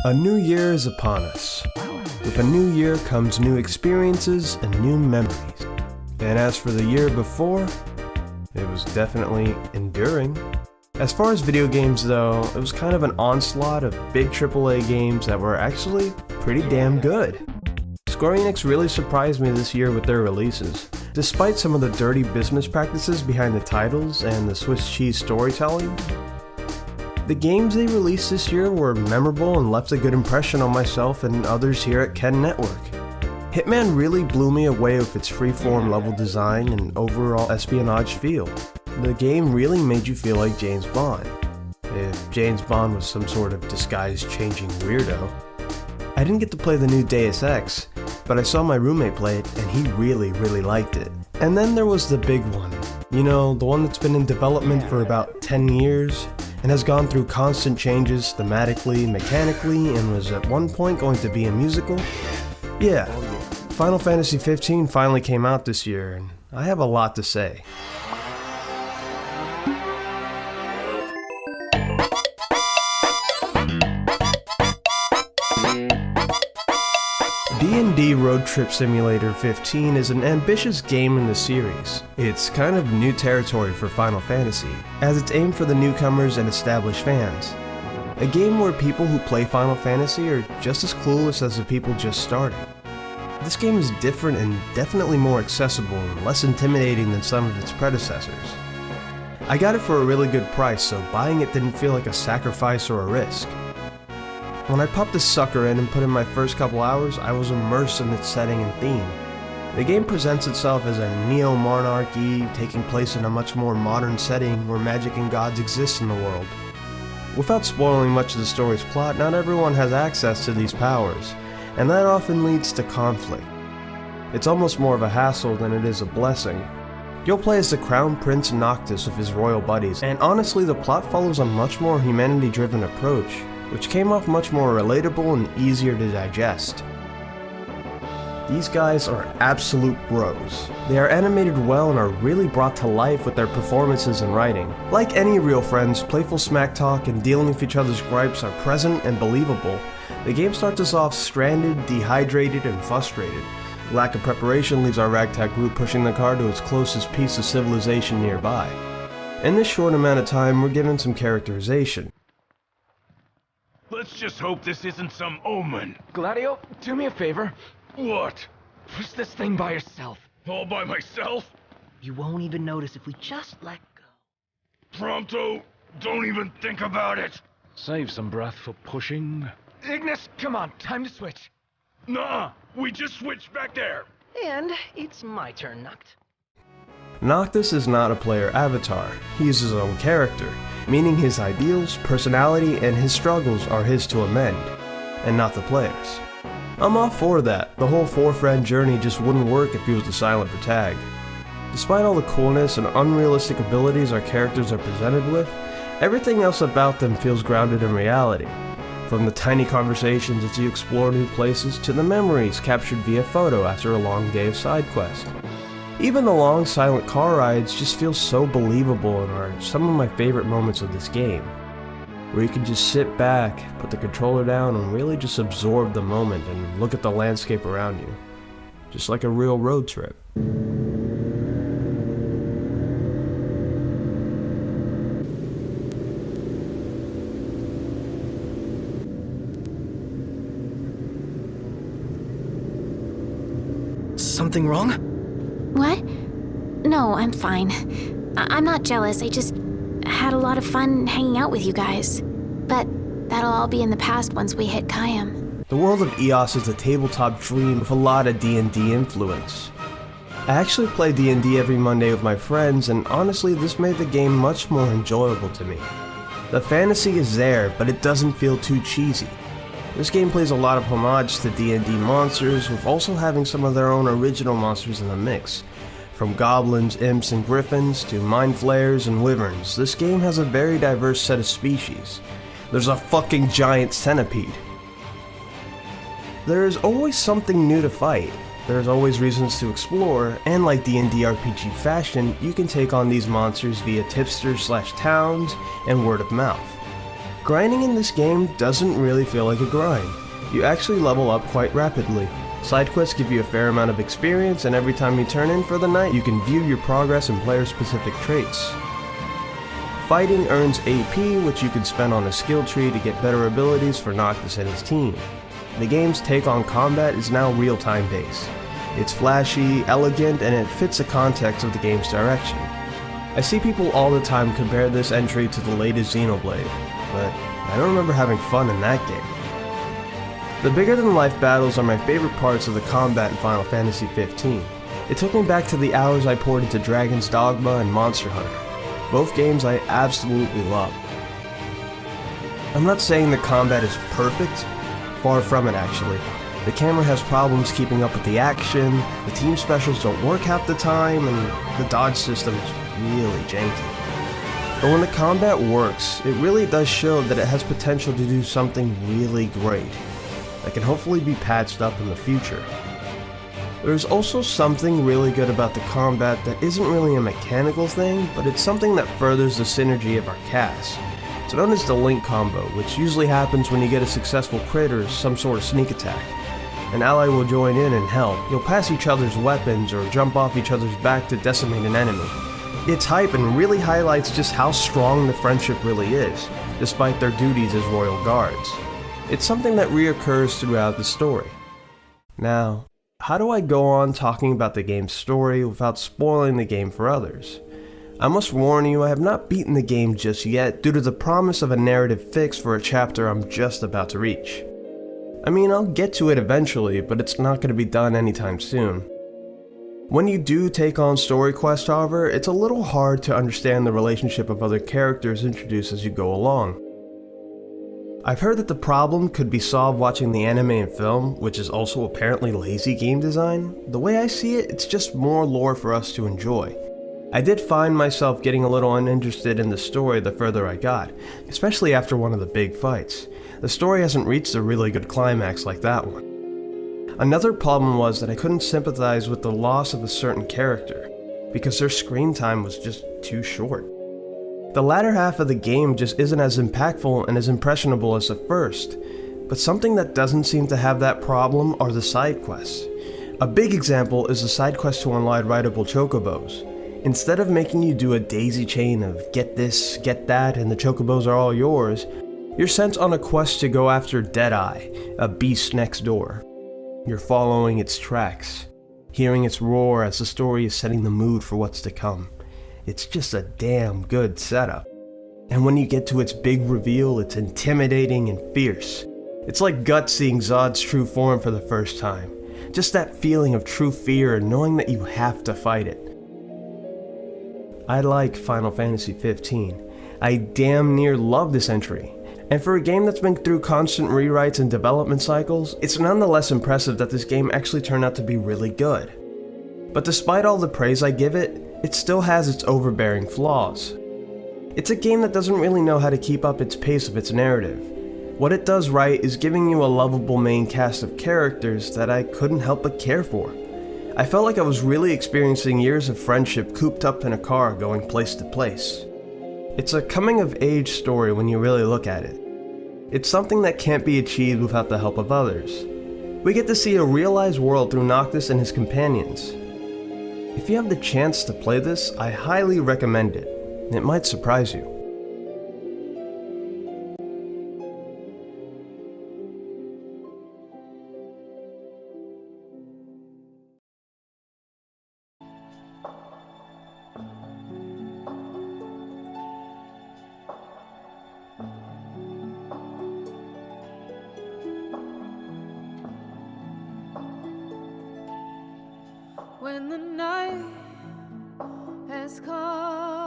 A new year is upon us. With a new year comes new experiences and new memories. And as for the year before, it was definitely enduring. As far as video games though, it was kind of an onslaught of big AAA games that were actually pretty damn good. Square Enix really surprised me this year with their releases. Despite some of the dirty business practices behind the titles and the Swiss cheese storytelling, the games they released this year were memorable and left a good impression on myself and others here at Ken Network. Hitman really blew me away with its freeform level design and overall espionage feel. The game really made you feel like James Bond, if James Bond was some sort of disguise-changing weirdo. I didn't get to play the new Deus Ex, but I saw my roommate play it and he really liked it. And then there was the big one. You know, the one that's been in development for about 10 years and has gone through constant changes thematically, mechanically, and was at one point going to be a musical. Yeah, Final Fantasy 15 finally came out this year, and I have a lot to say. D&D Road Trip Simulator 15 is an ambitious game in the series. It's kind of new territory for Final Fantasy, as it's aimed for the newcomers and established fans. A game where people who play Final Fantasy are just as clueless as the people just starting. This game is different and definitely more accessible and less intimidating than some of its predecessors. I got it for a really good price, so buying it didn't feel like a sacrifice or a risk. When I popped this sucker in and put in my first couple hours, I was immersed in its setting and theme. The game presents itself as a neo-monarchy taking place in a much more modern setting where magic and gods exist in the world. Without spoiling much of the story's plot, not everyone has access to these powers, and that often leads to conflict. It's almost more of a hassle than it is a blessing. You'll play as the Crown Prince Noctis with his royal buddies, and honestly the plot follows a much more humanity-driven approach, which came off much more relatable and easier to digest. These guys are absolute bros. They are animated well and are really brought to life with their performances and writing. Like any real friends, playful smack talk and dealing with each other's gripes are present and believable. The game starts us off stranded, dehydrated, and frustrated. Lack of preparation leaves our ragtag group pushing the car to its closest piece of civilization nearby. In this short amount of time, we're given some characterization. Let's just hope this isn't some omen. Gladio, do me a favor. What? Push this thing by yourself. All by myself? You won't even notice if we just let go. Prompto, don't even think about it. Save some breath for pushing. Ignis, come on, time to switch. Nuh-uh, we just switched back there. And it's my turn, Noct. Noctis is not a player avatar, he is his own character, meaning his ideals, personality, and his struggles are his to amend, and not the player's. I'm all for that. The whole four-friend journey just wouldn't work if he was the silent protag. Despite all the coolness and unrealistic abilities our characters are presented with, everything else about them feels grounded in reality. From the tiny conversations as you explore new places to the memories captured via photo after a long day of side quest. Even the long silent car rides just feel so believable and are some of my favorite moments of this game, where you can just sit back, put the controller down, and really just absorb the moment and look at the landscape around you, just like a real road trip. Something wrong? What? No, I'm fine. I'm not jealous, I just had a lot of fun hanging out with you guys. But that'll all be in the past once we hit Kayam. The world of EOS is a tabletop dream with a lot of D&D influence. I actually play D&D every Monday with my friends, and honestly this made the game much more enjoyable to me. The fantasy is there, but it doesn't feel too cheesy. This game plays a lot of homage to D&D monsters, with also having some of their own original monsters in the mix. From goblins, imps, and griffins, to mind flayers and wyverns, this game has a very diverse set of species. There's a fucking giant centipede. There is always something new to fight. There's always reasons to explore, and like D&D RPG fashion, you can take on these monsters via tipsters/towns and word of mouth. Grinding in this game doesn't really feel like a grind. You actually level up quite rapidly. Side quests give you a fair amount of experience, and every time you turn in for the night, you can view your progress and player-specific traits. Fighting earns AP, which you can spend on a skill tree to get better abilities for Noctis and his team. The game's take on combat is now real-time based. It's flashy, elegant, and it fits the context of the game's direction. I see people all the time compare this entry to the latest Xenoblade, but I don't remember having fun in that game. The bigger-than-life battles are my favorite parts of the combat in Final Fantasy 15. It took me back to the hours I poured into Dragon's Dogma and Monster Hunter. Both games I absolutely love. I'm not saying the combat is perfect, far from it actually. The camera has problems keeping up with the action, the team specials don't work half the time, and the dodge system is really janky. But when the combat works, it really does show that it has potential to do something really great that can hopefully be patched up in the future. There's also something really good about the combat that isn't really a mechanical thing, but it's something that furthers the synergy of our cast. It's known as the Link combo, which usually happens when you get a successful crit or some sort of sneak attack. An ally will join in and help. You'll pass each other's weapons or jump off each other's back to decimate an enemy. It's hype and really highlights just how strong the friendship really is, despite their duties as royal guards. It's something that reoccurs throughout the story. Now, how do I go on talking about the game's story without spoiling the game for others? I must warn you, I have not beaten the game just yet due to the promise of a narrative fix for a chapter I'm just about to reach. I mean, I'll get to it eventually, but it's not going to be done anytime soon. When you do take on story quests, however, it's a little hard to understand the relationship of other characters introduced as you go along. I've heard that the problem could be solved watching the anime and film, which is also apparently lazy game design. The way I see it, it's just more lore for us to enjoy. I did find myself getting a little uninterested in the story the further I got, especially after one of the big fights. The story hasn't reached a really good climax like that one. Another problem was that I couldn't sympathize with the loss of a certain character, because their screen time was just too short. The latter half of the game just isn't as impactful and as impressionable as the first, but something that doesn't seem to have that problem are the side quests. A big example is the side quest to unlock rideable chocobos. Instead of making you do a daisy chain of get this, get that, and the chocobos are all yours, you're sent on a quest to go after Deadeye, a beast next door. You're following its tracks, hearing its roar as the story is setting the mood for what's to come. It's just a damn good setup. And when you get to its big reveal, it's intimidating and fierce. It's like Guts seeing Zod's true form for the first time. Just that feeling of true fear and knowing that you have to fight it. I like Final Fantasy 15. I damn near love this entry. And for a game that's been through constant rewrites and development cycles, it's nonetheless impressive that this game actually turned out to be really good. But despite all the praise I give it, it still has its overbearing flaws. It's a game that doesn't really know how to keep up its pace of its narrative. What it does right is giving you a lovable main cast of characters that I couldn't help but care for. I felt like I was really experiencing years of friendship cooped up in a car going place to place. It's a coming-of-age story when you really look at it. It's something that can't be achieved without the help of others. We get to see a realized world through Noctis and his companions. If you have the chance to play this, I highly recommend it. It might surprise you. When the night has come